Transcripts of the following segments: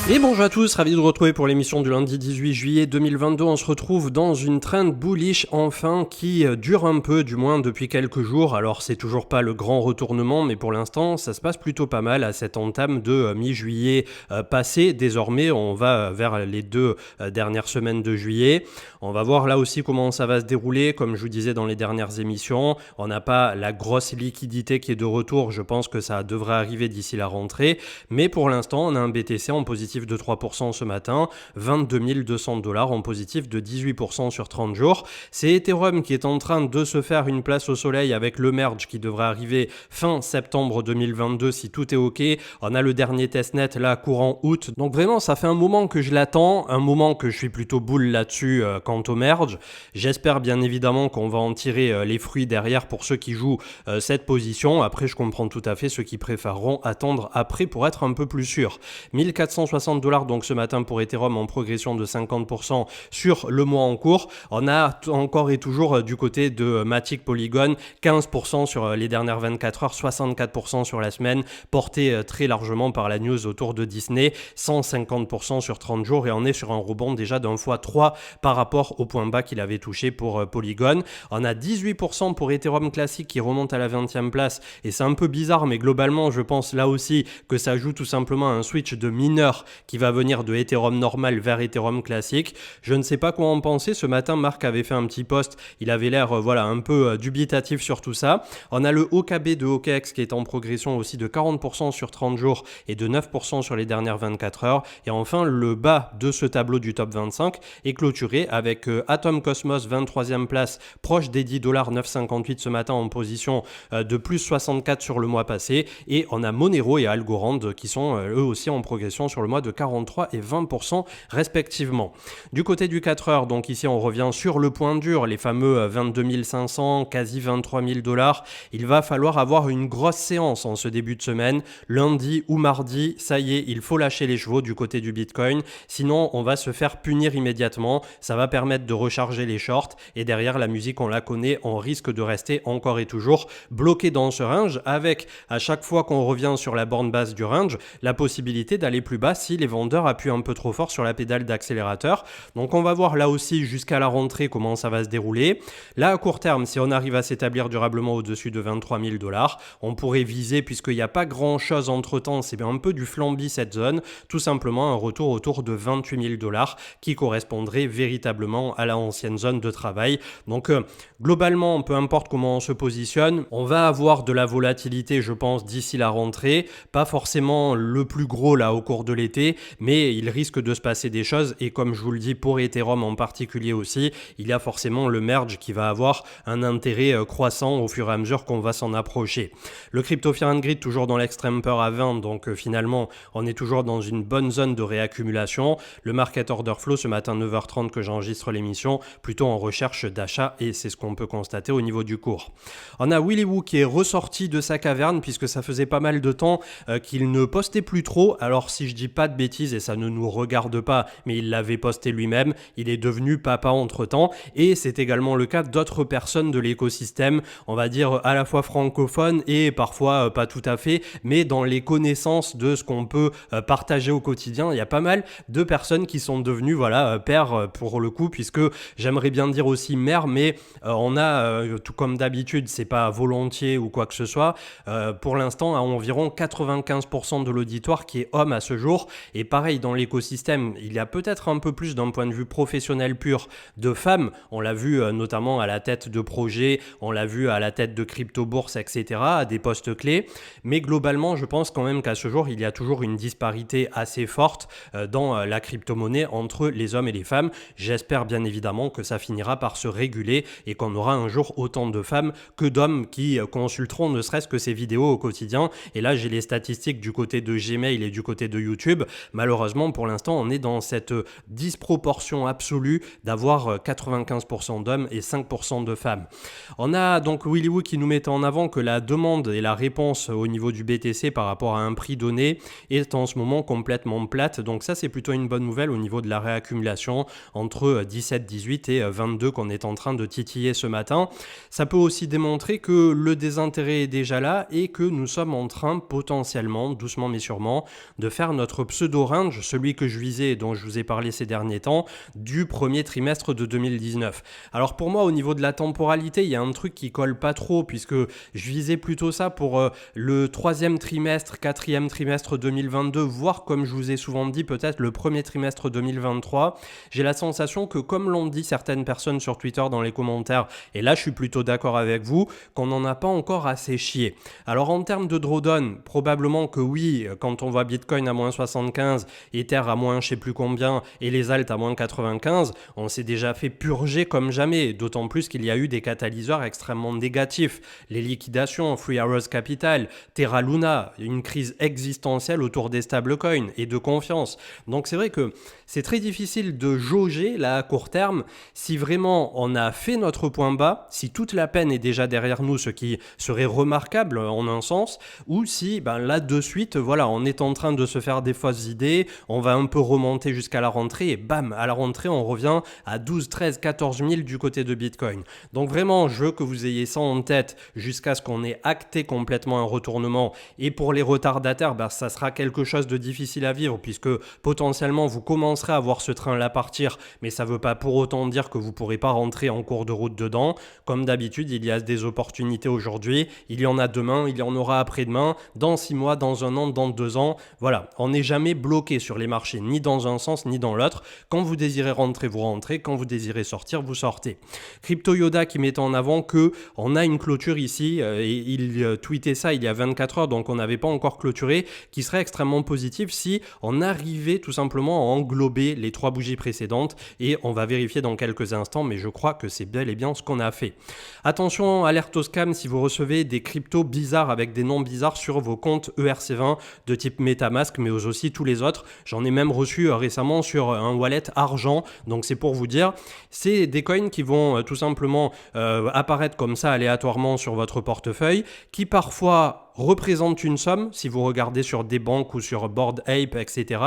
Et bonjour à tous, ravi de vous retrouver pour l'émission du lundi 18 juillet 2022. On se retrouve dans une trend bullish enfin qui dure un peu, du moins depuis quelques jours. Alors c'est toujours pas le grand retournement, mais pour l'instant ça se passe plutôt pas mal à cette entame de mi-juillet passé. Désormais on va vers les deux dernières semaines de juillet. On va voir là aussi comment ça va se dérouler. Comme je vous disais dans les dernières émissions, on n'a pas la grosse liquidité qui est de retour. Je pense que ça devrait arriver d'ici la rentrée. Mais pour l'instant on a un BTC en positif de 3% ce matin, 22 200 $ en positif de 18% sur 30 jours. C'est Ethereum qui est en train de se faire une place au soleil avec le merge qui devrait arriver fin septembre 2022 si tout est ok. On a le dernier testnet là courant août. Donc vraiment ça fait un moment que je l'attends, un moment que je suis plutôt bull là-dessus quant au merge. J'espère bien évidemment qu'on va en tirer les fruits derrière pour ceux qui jouent cette position. Après je comprends tout à fait ceux qui préféreront attendre après pour être un peu plus sûr. 1460 $ donc ce matin pour Ethereum en progression de 50% sur le mois en cours. On a encore et toujours du côté de Matic Polygon 15% sur les dernières 24 heures, 64% sur la semaine, porté très largement par la news autour de Disney, 150% sur 30 jours et on est sur un rebond déjà d'un x3 par rapport au point bas qu'il avait touché pour Polygon. On a 18% pour Ethereum classique qui remonte à la 20e place et c'est un peu bizarre mais globalement je pense là aussi que ça joue tout simplement à un switch de mineurs qui va venir de Ethereum normal vers Ethereum classique. Je ne sais pas quoi en penser. Ce matin, Marc avait fait un petit post. Il avait l'air un peu dubitatif sur tout ça. On a le OKB de OKEx qui est en progression aussi de 40% sur 30 jours et de 9% sur les dernières 24 heures. Et enfin, le bas de ce tableau du top 25 est clôturé avec Atom Cosmos 23e place, proche des 10 $, 9,58 ce matin en position de plus 64 sur le mois passé. Et on a Monero et Algorand qui sont eux aussi en progression sur le mois de 43 et 20% respectivement. Du côté du 4 heures, donc ici on revient sur le point dur, les fameux 22 500, quasi 23 000 $. Il va falloir avoir une grosse séance en ce début de semaine, lundi ou mardi, ça y est, il faut lâcher les chevaux du côté du Bitcoin, sinon on va se faire punir immédiatement, ça va permettre de recharger les shorts et derrière la musique on la connaît, on risque de rester encore et toujours bloqué dans ce range avec à chaque fois qu'on revient sur la borne basse du range, la possibilité d'aller plus bas si les vendeurs appuient un peu trop fort sur la pédale d'accélérateur. Donc on va voir là aussi jusqu'à la rentrée comment ça va se dérouler. Là à court terme, si on arrive à s'établir durablement au-dessus de 23 000 $, on pourrait viser, puisqu'il n'y a pas grand chose entre temps, c'est un peu du flambi cette zone, tout simplement un retour autour de 28 000 $ qui correspondrait véritablement à la ancienne zone de travail. Donc globalement, peu importe comment on se positionne, on va avoir de la volatilité je pense d'ici la rentrée, pas forcément le plus gros là au cours de l'été, mais il risque de se passer des choses et comme je vous le dis pour Ethereum en particulier aussi, il y a forcément le merge qui va avoir un intérêt croissant au fur et à mesure qu'on va s'en approcher. Le Crypto Fear and Greed toujours dans l'extrême peur à 20, donc finalement on est toujours dans une bonne zone de réaccumulation. Le Market Order Flow ce matin 9h30 que j'enregistre l'émission, plutôt en recherche d'achat et c'est ce qu'on peut constater au niveau du cours. On a Willy Woo qui est ressorti de sa caverne puisque ça faisait pas mal de temps qu'il ne postait plus trop. Alors si je dis pas de bêtises et ça ne nous regarde pas, mais il l'avait posté lui-même, il est devenu papa entre temps et c'est également le cas d'autres personnes de l'écosystème, on va dire à la fois francophones et parfois pas tout à fait, mais dans les connaissances de ce qu'on peut partager au quotidien, il y a pas mal de personnes qui sont devenues pères pour le coup, puisque j'aimerais bien dire aussi mère, mais on a tout comme d'habitude, c'est pas volontiers ou quoi que ce soit, pour l'instant à environ 95% de l'auditoire qui est homme à ce jour. Et pareil, dans l'écosystème, il y a peut-être un peu plus d'un point de vue professionnel pur de femmes. On l'a vu notamment à la tête de projets, on l'a vu à la tête de crypto-bourse, etc., à des postes clés. Mais globalement, je pense quand même qu'à ce jour, il y a toujours une disparité assez forte dans la crypto-monnaie entre les hommes et les femmes. J'espère bien évidemment que ça finira par se réguler et qu'on aura un jour autant de femmes que d'hommes qui consulteront ne serait-ce que ces vidéos au quotidien. Et là, j'ai les statistiques du côté de Gmail et du côté de YouTube. Malheureusement, pour l'instant, on est dans cette disproportion absolue d'avoir 95% d'hommes et 5% de femmes. On a donc Willy Woo qui nous met en avant que la demande et la réponse au niveau du BTC par rapport à un prix donné est en ce moment complètement plate. Donc ça, c'est plutôt une bonne nouvelle au niveau de la réaccumulation entre 17, 18 et 22 qu'on est en train de titiller ce matin. Ça peut aussi démontrer que le désintérêt est déjà là et que nous sommes en train potentiellement, doucement mais sûrement, de faire notre pseudo-range, celui que je visais et dont je vous ai parlé ces derniers temps, du premier trimestre de 2019. Alors pour moi, au niveau de la temporalité, il y a un truc qui colle pas trop puisque je visais plutôt ça pour le troisième trimestre, quatrième trimestre 2022, voire comme je vous ai souvent dit, peut-être le premier trimestre 2023. J'ai la sensation que, comme l'ont dit certaines personnes sur Twitter dans les commentaires, et là je suis plutôt d'accord avec vous, qu'on n'en a pas encore assez chié. Alors en termes de drawdown, probablement que oui, quand on voit Bitcoin à moins 75, Ether à moins je sais plus combien et les alt à moins 95, on s'est déjà fait purger comme jamais, d'autant plus qu'il y a eu des catalyseurs extrêmement négatifs. Les liquidations, Three Arrows Capital, Terra Luna, une crise existentielle autour des stablecoins et de confiance. Donc c'est vrai que c'est très difficile de jauger là à court terme si vraiment on a fait notre point bas, si toute la peine est déjà derrière nous, ce qui serait remarquable en un sens, ou si là de suite, voilà, on est en train de se faire des fausses idées, on va un peu remonter jusqu'à la rentrée et bam, à la rentrée on revient à 12, 13, 14 000 du côté de Bitcoin. Donc vraiment, je veux que vous ayez ça en tête jusqu'à ce qu'on ait acté complètement un retournement. Et pour les retardataires, ça sera quelque chose de difficile à vivre puisque potentiellement vous commencerez à voir ce train-là partir, mais ça ne veut pas pour autant dire que vous ne pourrez pas rentrer en cours de route dedans. Comme d'habitude, il y a des opportunités aujourd'hui, il y en a demain, il y en aura après-demain, dans 6 mois, dans 1 an, dans 2 ans. Voilà, on n'est jamais bloqué sur les marchés, ni dans un sens, ni dans l'autre. Quand vous désirez rentrer, vous rentrez. Quand vous désirez sortir, vous sortez. Crypto Yoda qui mettait en avant qu'on a une clôture ici, et il tweetait ça il y a 24 heures, donc on n'avait pas encore clôturé, qui serait extrêmement positif si on arrivait tout simplement à englober les 3 bougies précédentes, et on va vérifier dans quelques instants, mais je crois que c'est bel et bien ce qu'on a fait. Attention, alerte au scam si vous recevez des cryptos bizarres avec des noms bizarres sur vos comptes ERC20 de type MetaMask, mais aussi tous les autres. J'en ai même reçu récemment sur un wallet argent, donc c'est pour vous dire, c'est des coins qui vont tout simplement apparaître comme ça aléatoirement sur votre portefeuille, qui parfois représente une somme, si vous regardez sur des banques ou sur Bored Ape, etc.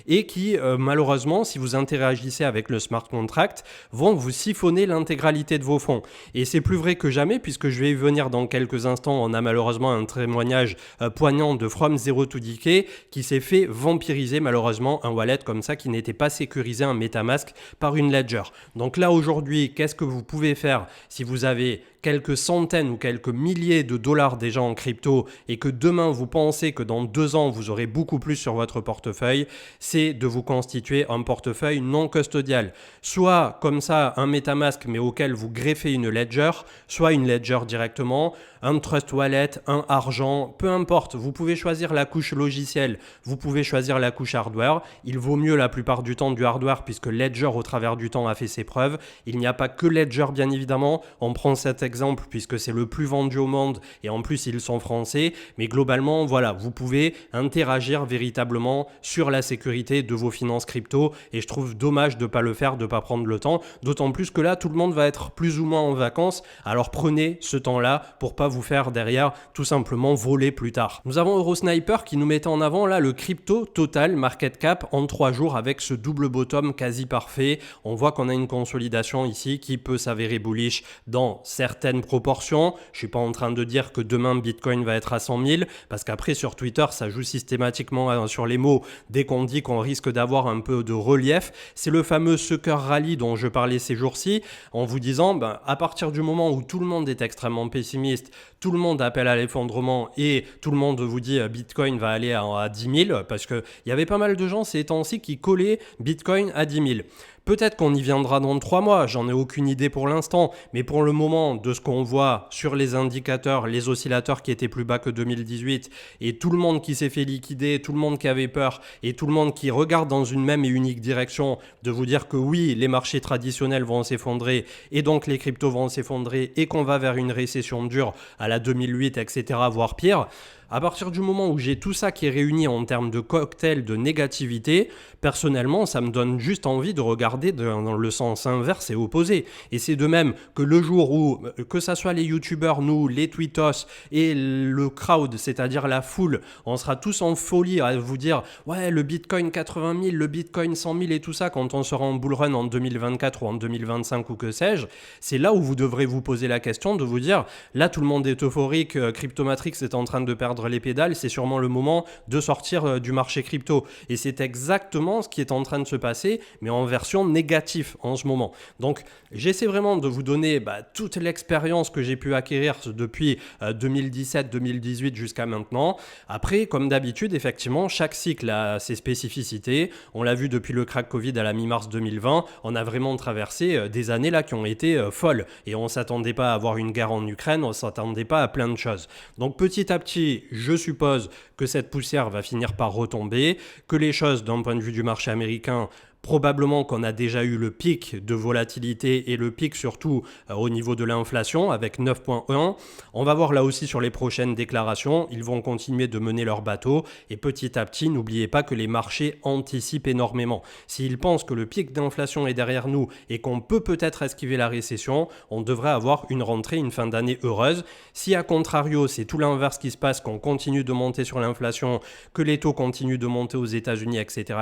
Et qui, malheureusement, si vous interagissez avec le smart contract, vont vous siphonner l'intégralité de vos fonds. Et c'est plus vrai que jamais, puisque je vais y venir dans quelques instants. On a malheureusement un témoignage poignant de From Zero to Decay qui s'est fait vampiriser, malheureusement, un wallet comme ça qui n'était pas sécurisé, un MetaMask, par une ledger. Donc là, aujourd'hui, qu'est-ce que vous pouvez faire si vous avez quelques centaines ou quelques milliers de dollars déjà en crypto et que demain vous pensez que dans 2 ans vous aurez beaucoup plus sur votre portefeuille, c'est de vous constituer un portefeuille non custodial. Soit comme ça un MetaMask mais auquel vous greffez une ledger, soit une ledger directement, un Trust Wallet, un argent, peu importe, vous pouvez choisir la couche logicielle, vous pouvez choisir la couche hardware. Il vaut mieux la plupart du temps du hardware puisque Ledger au travers du temps a fait ses preuves. Il n'y a pas que Ledger bien évidemment, on prend cet exemple puisque c'est le plus vendu au monde et en plus ils sont français, mais globalement voilà, vous pouvez interagir véritablement sur la sécurité de vos finances crypto et je trouve dommage de ne pas le faire, de ne pas prendre le temps, d'autant plus que là tout le monde va être plus ou moins en vacances, alors prenez ce temps-là pour pas vous faire derrière tout simplement voler plus tard. Nous avons Eurosniper qui nous mettait en avant là le crypto total market cap en 3 jours avec ce double bottom quasi parfait. On voit qu'on a une consolidation ici qui peut s'avérer bullish dans certaines proportions. Je suis pas en train de dire que demain Bitcoin va être à 100 000 parce qu'après sur Twitter ça joue systématiquement sur les mots dès qu'on dit qu'on risque d'avoir un peu de relief. C'est le fameux sucker rally dont je parlais ces jours-ci en vous disant à partir du moment où tout le monde est extrêmement pessimiste, tout le monde appelle à l'effondrement et tout le monde vous dit Bitcoin va aller à 10 000 parce qu'il y avait pas mal de gens ces temps-ci qui collaient Bitcoin à 10 000. Peut-être qu'on y viendra dans 3 mois, j'en ai aucune idée pour l'instant, mais pour le moment, de ce qu'on voit sur les indicateurs, les oscillateurs qui étaient plus bas que 2018, et tout le monde qui s'est fait liquider, tout le monde qui avait peur, et tout le monde qui regarde dans une même et unique direction, de vous dire que oui, les marchés traditionnels vont s'effondrer, et donc les cryptos vont s'effondrer, et qu'on va vers une récession dure à la 2008, etc., voire pire. À partir du moment où j'ai tout ça qui est réuni en termes de cocktail de négativité, personnellement, ça me donne juste envie de regarder dans le sens inverse et opposé. Et c'est de même que le jour où, que ça soit les youtubeurs, nous, les tweetos et le crowd, c'est-à-dire la foule, on sera tous en folie à vous dire « Ouais, le Bitcoin 80 000, le Bitcoin 100 000 et tout ça » quand on sera en bull run en 2024 ou en 2025 ou que sais-je, c'est là où vous devrez vous poser la question de vous dire « Là, tout le monde est euphorique, Cryptomatrix est en train de perdre perdre les pédales, c'est sûrement le moment de sortir du marché crypto. Et c'est exactement ce qui est en train de se passer, mais en version négative en ce moment. Donc, j'essaie vraiment de vous donner toute l'expérience que j'ai pu acquérir depuis 2017-2018 jusqu'à maintenant. Après, comme d'habitude, effectivement, chaque cycle a ses spécificités. On l'a vu depuis le crack Covid à la mi-mars 2020, on a vraiment traversé des années là qui ont été folles. Et on ne s'attendait pas à avoir une guerre en Ukraine, on ne s'attendait pas à plein de choses. Donc petit à petit, je suppose que cette poussière va finir par retomber, que les choses d'un point de vue du marché américain, probablement qu'on a déjà eu le pic de volatilité et le pic surtout au niveau de l'inflation avec 9,1. On va voir là aussi sur les prochaines déclarations, ils vont continuer de mener leur bateau et petit à petit, n'oubliez pas que les marchés anticipent énormément. S'ils pensent que le pic d'inflation est derrière nous et qu'on peut peut-être esquiver la récession, on devrait avoir une rentrée, une fin d'année heureuse. Si à contrario, c'est tout l'inverse qui se passe, qu'on continue de monter sur l'inflation, que les taux continuent de monter aux États-Unis, etc.,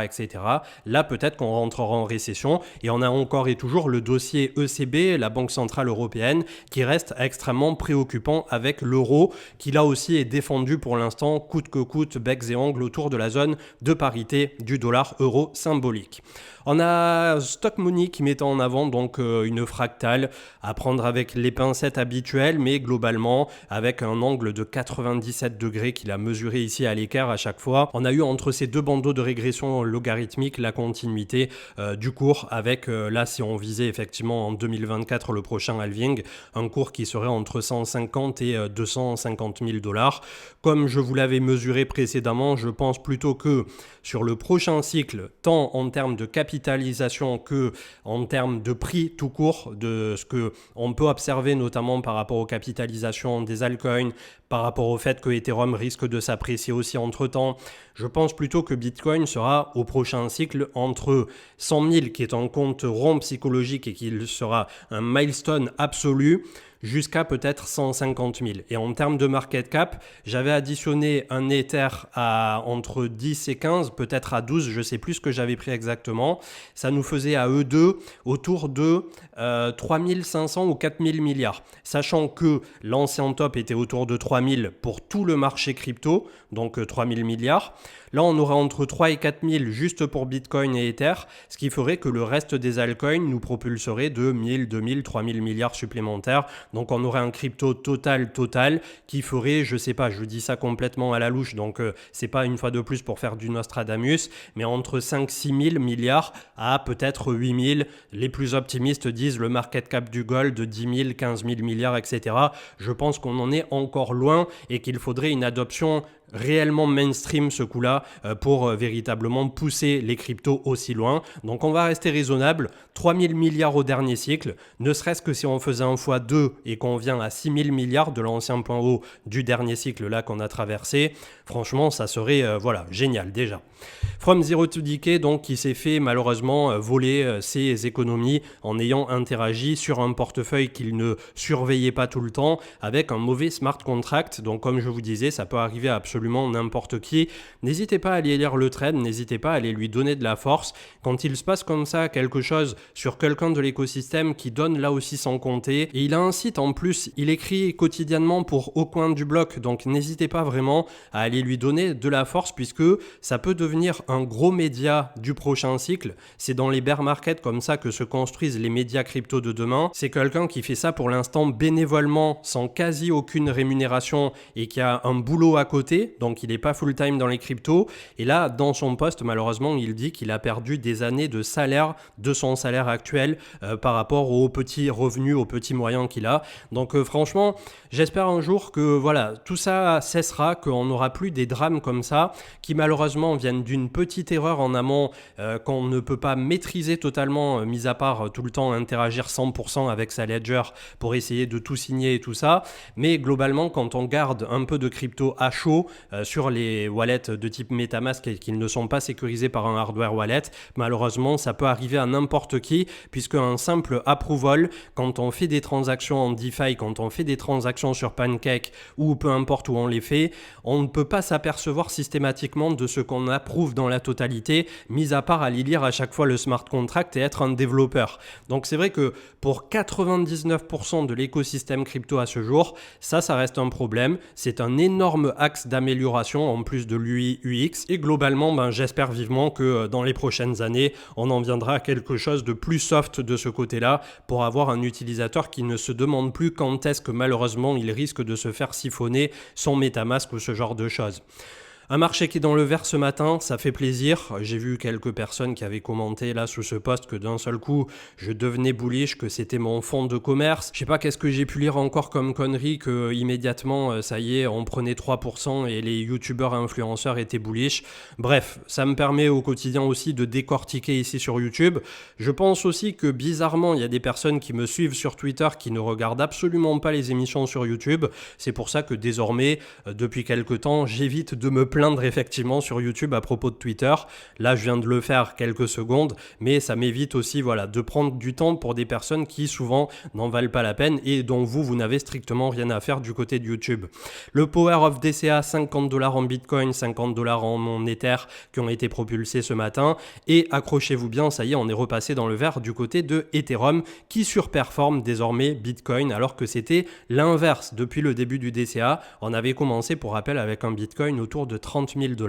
là peut-être qu'on rentrera en récession et on a encore et toujours le dossier ECB, la Banque Centrale Européenne, qui reste extrêmement préoccupant avec l'euro, qui là aussi est défendu pour l'instant coûte que coûte, becs et ongles autour de la zone de parité du dollar-euro symbolique. On a Stock Money qui met en avant donc une fractale à prendre avec les pincettes habituelles, mais globalement avec un angle de 97 degrés qu'il a mesuré ici à l'écart à chaque fois. On a eu entre ces deux bandeaux de régression logarithmique la continuité du cours avec là si on visait effectivement en 2024 le prochain halving, un cours qui serait entre 150 et 250 000 $. Comme je vous l'avais mesuré précédemment, je pense plutôt que sur le prochain cycle, tant en termes de capitalisation que en termes de prix tout court, de ce que on peut observer notamment par rapport aux capitalisations des altcoins, par rapport au fait que Ethereum risque de s'apprécier aussi entre-temps, je pense plutôt que Bitcoin sera au prochain cycle entre 100 000 qui est un compte rond psychologique et qu'il sera un milestone absolu, jusqu'à peut-être 150 000. Et en termes de market cap, j'avais additionné un Ether à entre 10 et 15, peut-être à 12, je ne sais plus ce que j'avais pris exactement. Ça nous faisait à eux deux autour de 3 500 ou 4 000 milliards. Sachant que l'ancien top était autour de 3 000 pour tout le marché crypto, donc 3 000 milliards. Là, on aura entre 3 et 4 000 juste pour Bitcoin et Ether, ce qui ferait que le reste des altcoins nous propulserait de 1000, 2000, 3000 milliards supplémentaires. Donc, on aurait un crypto total qui ferait, je sais pas, je dis ça complètement à la louche, donc c'est pas une fois de plus pour faire du Nostradamus, mais entre 5-6 000 milliards à peut-être 8 000. Les plus optimistes disent le market cap du gold de 10 000, 15 000 milliards, etc. Je pense qu'on en est encore loin et qu'il faudrait une adoption réellement mainstream ce coup-là pour véritablement pousser les cryptos aussi loin. Donc on va rester raisonnable, 3 000 milliards au dernier cycle, ne serait-ce que si on faisait un x2 et qu'on vient à 6 000 milliards de l'ancien point haut du dernier cycle là qu'on a traversé, franchement ça serait génial déjà. From Zero to Decay donc qui s'est fait malheureusement voler ses économies en ayant interagi sur un portefeuille qu'il ne surveillait pas tout le temps avec un mauvais smart contract. Donc comme je vous disais, ça peut arriver à absolument n'importe qui. N'hésitez pas à aller lire le trade, n'hésitez pas à aller lui donner de la force. Quand il se passe comme ça quelque chose sur quelqu'un de l'écosystème qui donne là aussi sans compter, et il a un site en plus, il écrit quotidiennement pour Au Coin du Bloc, donc n'hésitez pas vraiment à aller lui donner de la force puisque ça peut devenir un gros média du prochain cycle. C'est dans les bear markets comme ça que se construisent les médias crypto de demain. C'est quelqu'un qui fait ça pour l'instant bénévolement, sans quasi aucune rémunération et qui a un boulot à côté, donc il n'est pas full time dans les cryptos. Et là, dans son post, malheureusement, il dit qu'il a perdu des années de salaire, de son salaire actuel par rapport aux petits revenus, aux petits moyens qu'il a. Donc franchement, j'espère un jour que tout ça cessera, qu'on n'aura plus des drames comme ça, qui malheureusement viennent d'une petite erreur en amont qu'on ne peut pas maîtriser totalement, mis à part tout le temps interagir 100% avec sa ledger pour essayer de tout signer et tout ça. Mais globalement, quand on garde un peu de crypto à chaud sur les wallets de type MetaMask et qu'ils ne sont pas sécurisés par un hardware wallet, malheureusement, ça peut arriver à n'importe qui, puisque un simple approval, quand on fait des transactions en DeFi, quand on fait des transactions sur Pancake ou peu importe où on les fait, on ne peut pas s'apercevoir systématiquement de ce qu'on approuve dans la totalité, mis à part aller lire à chaque fois le smart contract et être un développeur. Donc c'est vrai que pour 99% de l'écosystème crypto à ce jour, ça reste un problème. C'est un énorme axe d'amélioration amélioration en plus de l'UI UX. Et globalement, j'espère vivement que dans les prochaines années, on en viendra à quelque chose de plus soft de ce côté-là pour avoir un utilisateur qui ne se demande plus quand est-ce que malheureusement il risque de se faire siphonner son MetaMask ou ce genre de choses. Un marché qui est dans le vert ce matin, ça fait plaisir. J'ai vu quelques personnes qui avaient commenté là sous ce post que d'un seul coup, je devenais bullish, que c'était mon fonds de commerce. Je sais pas qu'est-ce que j'ai pu lire encore comme connerie, que immédiatement, ça y est, on prenait 3% et les youtubeurs et influenceurs étaient bullish. Bref, ça me permet au quotidien aussi de décortiquer ici sur YouTube. Je pense aussi que bizarrement, il y a des personnes qui me suivent sur Twitter qui ne regardent absolument pas les émissions sur YouTube. C'est pour ça que désormais, depuis quelques temps, j'évite de me plaindre effectivement sur YouTube à propos de Twitter. Là, je viens de le faire quelques secondes, mais ça m'évite aussi de prendre du temps pour des personnes qui souvent n'en valent pas la peine et dont vous n'avez strictement rien à faire du côté de YouTube. Le Power of DCA, $50 en Bitcoin, $50 en Ether qui ont été propulsés ce matin. Et accrochez-vous bien, ça y est, on est repassé dans le vert du côté de Ethereum qui surperforme désormais Bitcoin alors que c'était l'inverse. Depuis le début du DCA, on avait commencé pour rappel avec un Bitcoin autour de $30 000.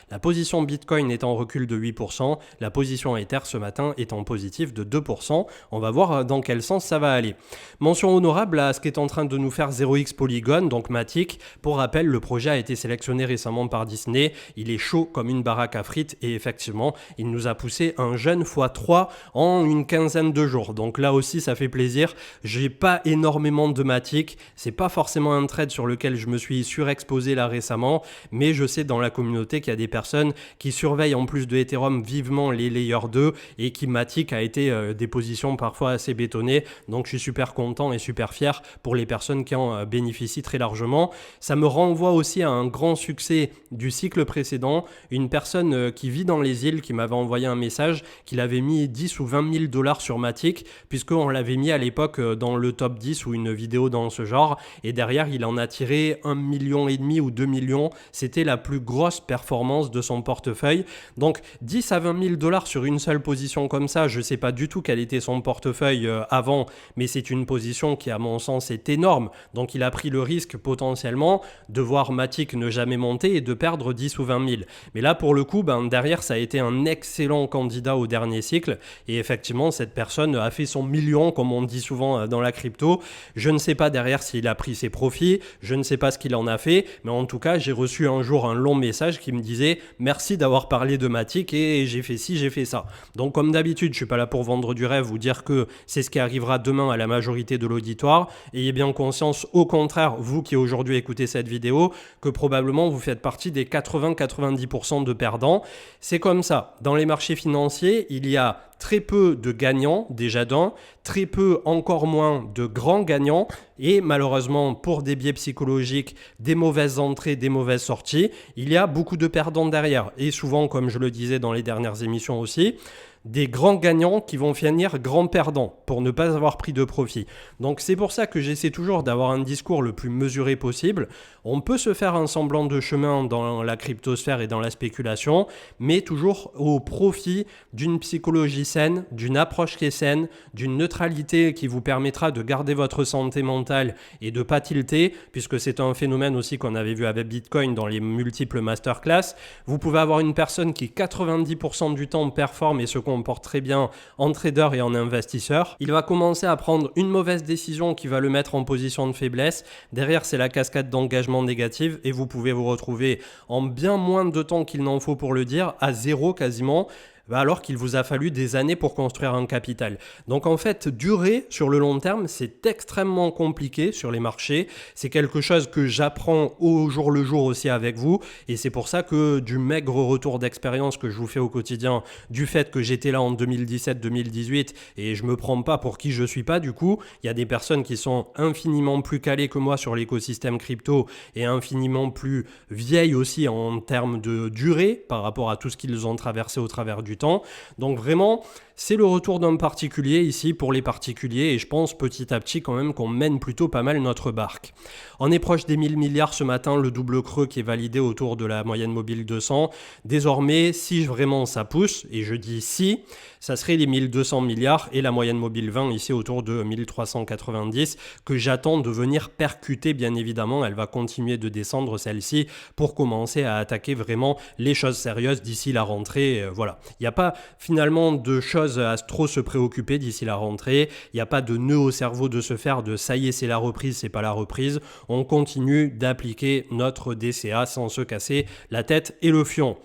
La position Bitcoin est en recul de 8%, la position Ether ce matin est en positif de 2%. On va voir dans quel sens ça va aller. Mention honorable à ce qui est en train de nous faire 0x Polygon, donc Matic. Pour rappel, le projet a été sélectionné récemment par Disney. Il est chaud comme une baraque à frites et effectivement, il nous a poussé un jeune x3 en une quinzaine de jours. Donc là aussi, ça fait plaisir. J'ai pas énormément de Matic. C'est pas forcément un trade sur lequel je me suis surexposé là récemment, mais je sais dans la communauté qu'il y a des personnes qui surveillent en plus de Ethereum vivement les Layer 2 et qui Matic a été des positions parfois assez bétonnées. Donc je suis super content et super fier pour les personnes qui en bénéficient très largement. Ça me renvoie aussi à un grand succès du cycle précédent. Une personne qui vit dans les îles qui m'avait envoyé un message qu'il avait mis 10 ou 20 000 dollars sur Matic puisqu'on l'avait mis à l'époque dans le top 10 ou une vidéo dans ce genre et derrière il en a tiré 1,5 million ou 2 millions. C'était la plus grosse performance de son portefeuille. Donc 10 à 20 000 dollars sur une seule position comme ça, je ne sais pas du tout quel était son portefeuille avant, mais c'est une position qui à mon sens est énorme. Donc il a pris le risque potentiellement de voir Matic ne jamais monter et de perdre 10 ou 20 000. Mais là pour le coup, derrière ça a été un excellent candidat au dernier cycle et effectivement cette personne a fait son million comme on dit souvent dans la crypto. Je ne sais pas derrière s'il a pris ses profits, je ne sais pas ce qu'il en a fait, mais en tout cas j'ai reçu un jour un long message qui me disait merci d'avoir parlé de Matic et j'ai fait ci, j'ai fait ça. Donc comme d'habitude, je suis pas là pour vendre du rêve ou dire que c'est ce qui arrivera demain à la majorité de l'auditoire. Ayez bien conscience, au contraire, vous qui aujourd'hui écoutez cette vidéo, que probablement vous faites partie des 80-90% de perdants. C'est comme ça. Dans les marchés financiers, il y a très peu de gagnants déjà d'un, très peu encore moins de grands gagnants et malheureusement pour des biais psychologiques, des mauvaises entrées, des mauvaises sorties, il y a beaucoup de perdants derrière et souvent comme je le disais dans les dernières émissions aussi, des grands gagnants qui vont finir grands perdants pour ne pas avoir pris de profit. Donc c'est pour ça que j'essaie toujours d'avoir un discours le plus mesuré possible. On peut se faire un semblant de chemin dans la cryptosphère et dans la spéculation, mais toujours au profit d'une psychologie saine, d'une approche qui est saine, d'une neutralité qui vous permettra de garder votre santé mentale et de ne pas tilter, puisque c'est un phénomène aussi qu'on avait vu avec Bitcoin dans les multiples masterclass. Vous pouvez avoir une personne qui 90% du temps performe et se comporte très bien en trader et en investisseur. Il va commencer à prendre une mauvaise décision qui va le mettre en position de faiblesse. Derrière, c'est la cascade d'engagement négative et vous pouvez vous retrouver en bien moins de temps qu'il n'en faut pour le dire, à zéro quasiment, alors qu'il vous a fallu des années pour construire un capital. Donc en fait, durer sur le long terme, c'est extrêmement compliqué sur les marchés. C'est quelque chose que j'apprends au jour le jour aussi avec vous et c'est pour ça que du maigre retour d'expérience que je vous fais au quotidien, du fait que j'étais là en 2017-2018 et je me prends pas pour qui je suis pas du coup, il y a des personnes qui sont infiniment plus calées que moi sur l'écosystème crypto et infiniment plus vieilles aussi en termes de durée par rapport à tout ce qu'ils ont traversé au travers du temps. Donc vraiment, c'est le retour d'un particulier ici pour les particuliers et je pense petit à petit quand même qu'on mène plutôt pas mal notre barque. On est proche des 1000 milliards ce matin, le double creux qui est validé autour de la moyenne mobile 200. Désormais, si vraiment ça pousse, et je dis si, ça serait les 1200 milliards et la moyenne mobile 20 ici autour de 1390 que j'attends de venir percuter bien évidemment. Elle va continuer de descendre celle-ci pour commencer à attaquer vraiment les choses sérieuses d'ici la rentrée. Voilà. Il n'y a pas finalement de choses à trop se préoccuper d'ici la rentrée. Il n'y a pas de nœud au cerveau de se faire de ça y est c'est la reprise, c'est pas la reprise. On continue d'appliquer notre DCA sans se casser la tête et le fion.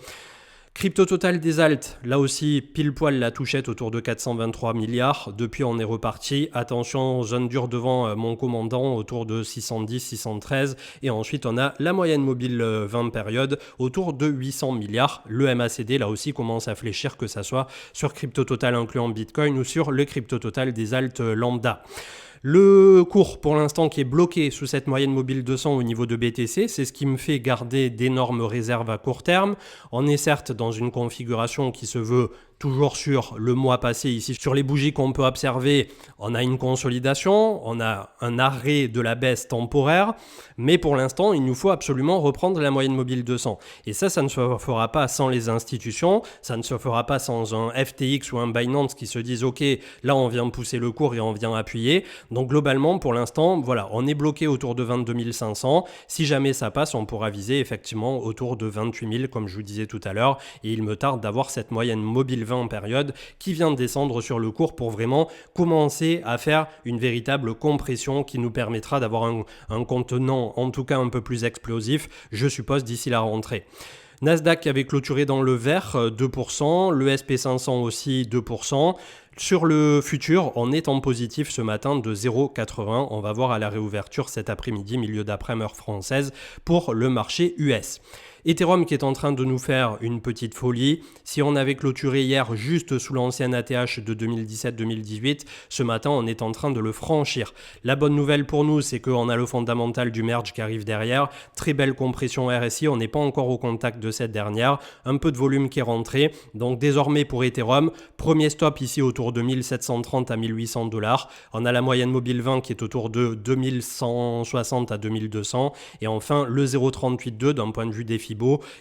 Crypto total des alts, là aussi pile poil la touchette autour de 423 milliards. Depuis on est reparti. Attention, zone dure devant mon commandant autour de 610, 613. Et ensuite on a la moyenne mobile 20 période autour de 800 milliards. Le MACD là aussi commence à fléchir, que ça soit sur crypto total incluant Bitcoin ou sur le crypto total des alts lambda. Le cours pour l'instant qui est bloqué sous cette moyenne mobile 200 au niveau de BTC, c'est ce qui me fait garder d'énormes réserves à court terme. On est certes dans une configuration qui se veut toujours sur le mois passé, ici sur les bougies qu'on peut observer, on a une consolidation, on a un arrêt de la baisse temporaire, mais pour l'instant, il nous faut absolument reprendre la moyenne mobile 200. Et ça ne se fera pas sans les institutions, ça ne se fera pas sans un FTX ou un Binance qui se disent « Ok, là on vient pousser le cours et on vient appuyer ». Donc globalement, pour l'instant, voilà, on est bloqué autour de 22 500. Si jamais ça passe, on pourra viser effectivement autour de 28 000, comme je vous disais tout à l'heure. Et il me tarde d'avoir cette moyenne mobile 20 en période qui vient de descendre sur le cours pour vraiment commencer à faire une véritable compression qui nous permettra d'avoir un contenant en tout cas un peu plus explosif, je suppose, d'ici la rentrée. Nasdaq avait clôturé dans le vert 2%, le SP500 aussi 2%. Sur le futur, on est en positif ce matin de 0,80. On va voir à la réouverture cet après-midi, milieu d'après-midi heure française, pour le marché US. Ethereum qui est en train de nous faire une petite folie. Si on avait clôturé hier juste sous l'ancienne ATH de 2017-2018, ce matin on est en train de le franchir. La bonne nouvelle pour nous, c'est qu'on a le fondamental du merge qui arrive derrière. Très belle compression RSI, on n'est pas encore au contact de cette dernière. Un peu de volume qui est rentré. Donc désormais pour Ethereum, premier stop ici autour de 1730 à 1800 $. On a la moyenne mobile 20 qui est autour de 2160 à 2200. Et enfin le 0,382 d'un point de vue défi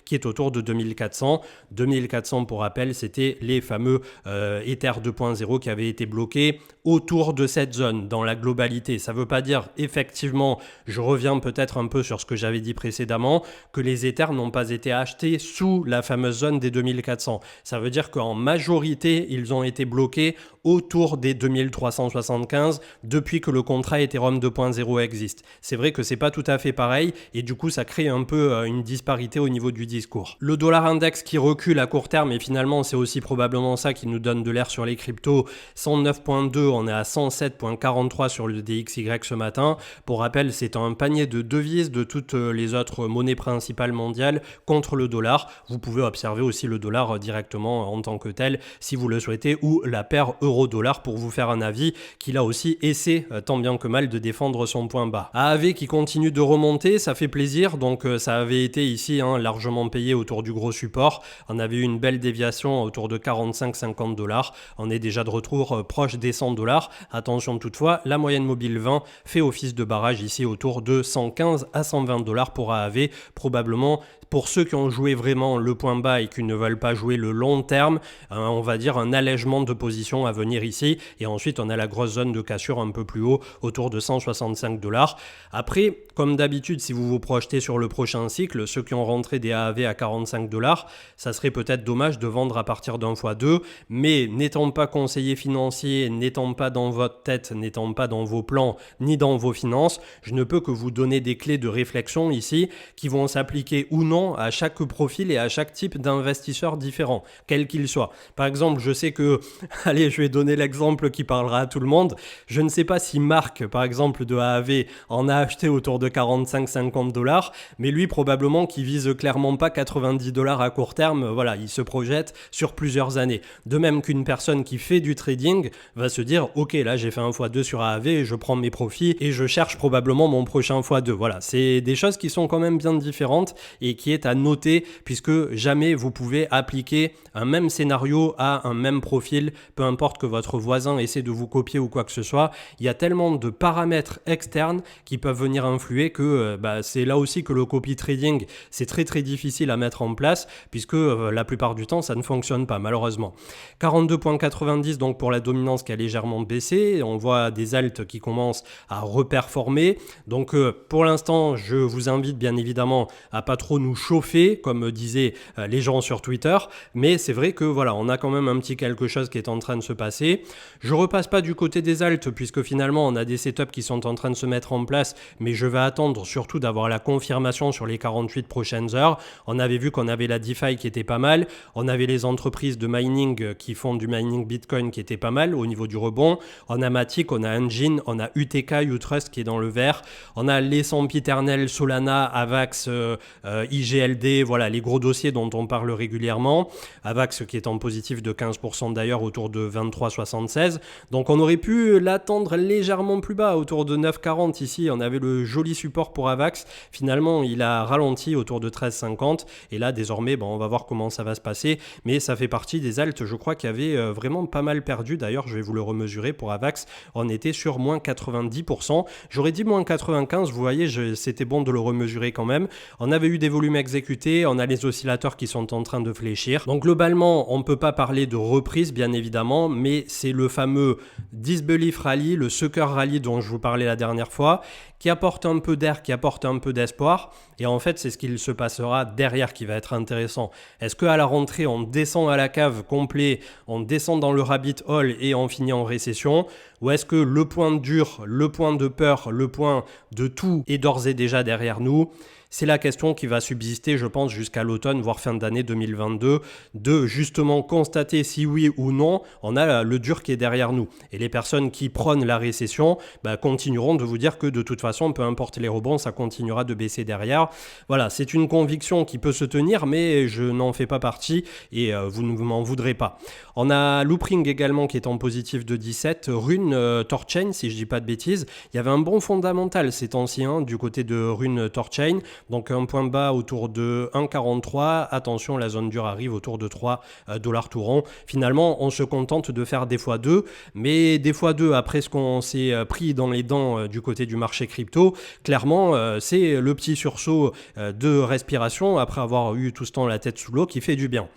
qui est autour de 2400. 2400 pour rappel, c'était les fameux Ether 2.0 qui avaient été bloqués autour de cette zone dans la globalité. Ça ne veut pas dire effectivement, je reviens peut-être un peu sur ce que j'avais dit précédemment, que les Ethers n'ont pas été achetés sous la fameuse zone des 2400. Ça veut dire qu'en majorité, ils ont été bloqués autour des 2375 depuis que le contrat Ethereum 2.0 existe. C'est vrai que c'est pas tout à fait pareil et du coup ça crée un peu une disparité au niveau du discours. Le dollar index qui recule à court terme et finalement c'est aussi probablement ça qui nous donne de l'air sur les cryptos. 109.2, on est à 107.43 sur le DXY ce matin. Pour rappel, c'est un panier de devises de toutes les autres monnaies principales mondiales contre le dollar. Vous pouvez observer aussi le dollar directement en tant que tel si vous le souhaitez ou la paire euro-dollar pour vous faire un avis qui là aussi essaie tant bien que mal de défendre son point bas. AAV qui continue de remonter, ça fait plaisir. Donc ça avait été ici largement payé autour du gros support. On avait eu une belle déviation autour de 45-50 $. On est déjà de retour proche des 100 $. Attention toutefois, la moyenne mobile 20 fait office de barrage ici autour de 115 à 120 $ pour AAV. Probablement pour ceux qui ont joué vraiment le point bas et qui ne veulent pas jouer le long terme, on va dire un allègement de position à venir ici. Et ensuite, on a la grosse zone de cassure un peu plus haut, autour de 165 $. Après, comme d'habitude, si vous vous projetez sur le prochain cycle, ceux qui ont rentré des AAV à 45 $, ça serait peut-être dommage de vendre à partir d'un x2. Mais n'étant pas conseiller financier, n'étant pas dans votre tête, n'étant pas dans vos plans, ni dans vos finances, je ne peux que vous donner des clés de réflexion ici qui vont s'appliquer ou non à chaque profil et à chaque type d'investisseur différent, quel qu'il soit. Par exemple, je sais que, allez, je vais donner l'exemple qui parlera à tout le monde. Je ne sais pas si Marc, par exemple, de AAV, en a acheté autour de 45-50 $, mais lui, probablement, qui vise clairement pas 90 $ à court terme, voilà, il se projette sur plusieurs années. De même qu'une personne qui fait du trading va se dire, ok, là, j'ai fait un x2 sur AAV, je prends mes profits et je cherche probablement mon prochain x2. Voilà, c'est des choses qui sont quand même bien différentes et qui qui est à noter puisque jamais vous pouvez appliquer un même scénario à un même profil, peu importe que votre voisin essaie de vous copier ou quoi que ce soit. Il y a tellement de paramètres externes qui peuvent venir influer que c'est là aussi que le copy trading, c'est très très difficile à mettre en place puisque la plupart du temps ça ne fonctionne pas malheureusement. 42,90 donc pour la dominance qui a légèrement baissé, on voit des alts qui commencent à reperformer, donc pour l'instant je vous invite bien évidemment à pas trop nous chauffer comme disaient les gens sur Twitter, mais c'est vrai que voilà, on a quand même un petit quelque chose qui est en train de se passer. Je repasse pas du côté des alts puisque finalement on a des setups qui sont en train de se mettre en place, mais je vais attendre surtout d'avoir la confirmation sur les 48 prochaines heures. On avait vu qu'on avait la DeFi qui était pas mal, on avait les entreprises de mining qui font du mining Bitcoin qui étaient pas mal au niveau du rebond, on a Matic, on a Engine, on a UTK, Utrust qui est dans le vert, on a les sempiternels Solana, Avax, IGLD, voilà les gros dossiers dont on parle régulièrement. Avax qui est en positif de 15% d'ailleurs autour de 23,76. Donc on aurait pu l'attendre légèrement plus bas autour de 9,40 ici. On avait le joli support pour Avax. Finalement il a ralenti autour de 13,50 et là désormais on va voir comment ça va se passer. Mais ça fait partie des alts je crois qui avaient vraiment pas mal perdu. D'ailleurs je vais vous le remesurer pour Avax. On était sur moins 90%. J'aurais dit moins 95. Vous voyez c'était bon de le remesurer quand même. On avait eu des volumes exécutés. On a les oscillateurs qui sont en train de fléchir. Donc globalement, on ne peut pas parler de reprise bien évidemment, mais c'est le fameux Disbelief Rally, le Sucker Rally dont je vous parlais la dernière fois, qui apporte un peu d'air, qui apporte un peu d'espoir. Et en fait, c'est ce qu'il se passera derrière qui va être intéressant. Est-ce qu'à la rentrée, on descend à la cave complet, on descend dans le rabbit hole et on finit en récession? Ou est-ce que le point dur, le point de peur, le point de tout est d'ores et déjà derrière nous? C'est la question qui va subsister, je pense, jusqu'à l'automne, voire fin d'année 2022, de justement constater si oui ou non, on a le dur qui est derrière nous. Et les personnes qui prônent la récession continueront de vous dire que de toute façon, peu importe les rebonds, ça continuera de baisser derrière. Voilà, c'est une conviction qui peut se tenir, mais je n'en fais pas partie et vous ne m'en voudrez pas. On a Loopring également qui est en positif de 17, Rune Torchain, si je dis pas de bêtises. Il y avait un bon fondamental ces temps-ci du côté de Rune Torchain. Donc un point bas autour de 1,43. Attention, la zone dure arrive autour de 3 $ tout rond. Finalement, on se contente de faire des x2. Mais des x2, après ce qu'on s'est pris dans les dents du côté du marché crypto, clairement, c'est le petit sursaut de respiration après avoir eu tout ce temps la tête sous l'eau qui fait du bien.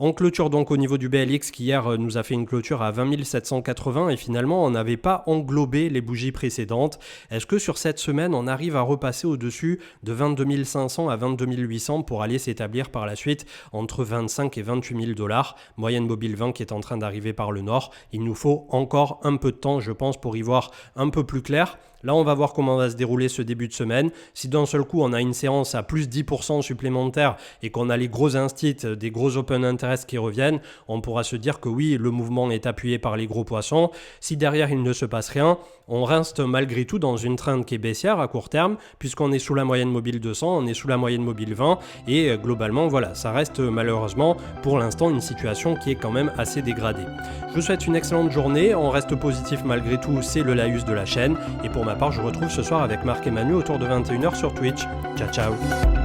On clôture donc au niveau du BLX qui hier nous a fait une clôture à 20 780 et finalement on n'avait pas englobé les bougies précédentes. Est-ce que sur cette semaine on arrive à repasser au-dessus de 22 500 à 22 800 pour aller s'établir par la suite entre 25 et 28 000 $? Moyenne mobile 20 qui est en train d'arriver par le nord. Il nous faut encore un peu de temps je pense pour y voir un peu plus clair. Là, on va voir comment va se dérouler ce début de semaine. Si d'un seul coup, on a une séance à plus 10% supplémentaire et qu'on a les gros instits, des gros open interest qui reviennent, on pourra se dire que oui, le mouvement est appuyé par les gros poissons. Si derrière, il ne se passe rien, on reste malgré tout dans une trend qui est baissière à court terme, puisqu'on est sous la moyenne mobile 200, on est sous la moyenne mobile 20, et globalement, voilà, ça reste malheureusement pour l'instant une situation qui est quand même assez dégradée. Je vous souhaite une excellente journée, on reste positif malgré tout, c'est le laïus de la chaîne, et pour ma part, je vous retrouve ce soir avec Marc et Manu autour de 21 h sur Twitch. Ciao, ciao.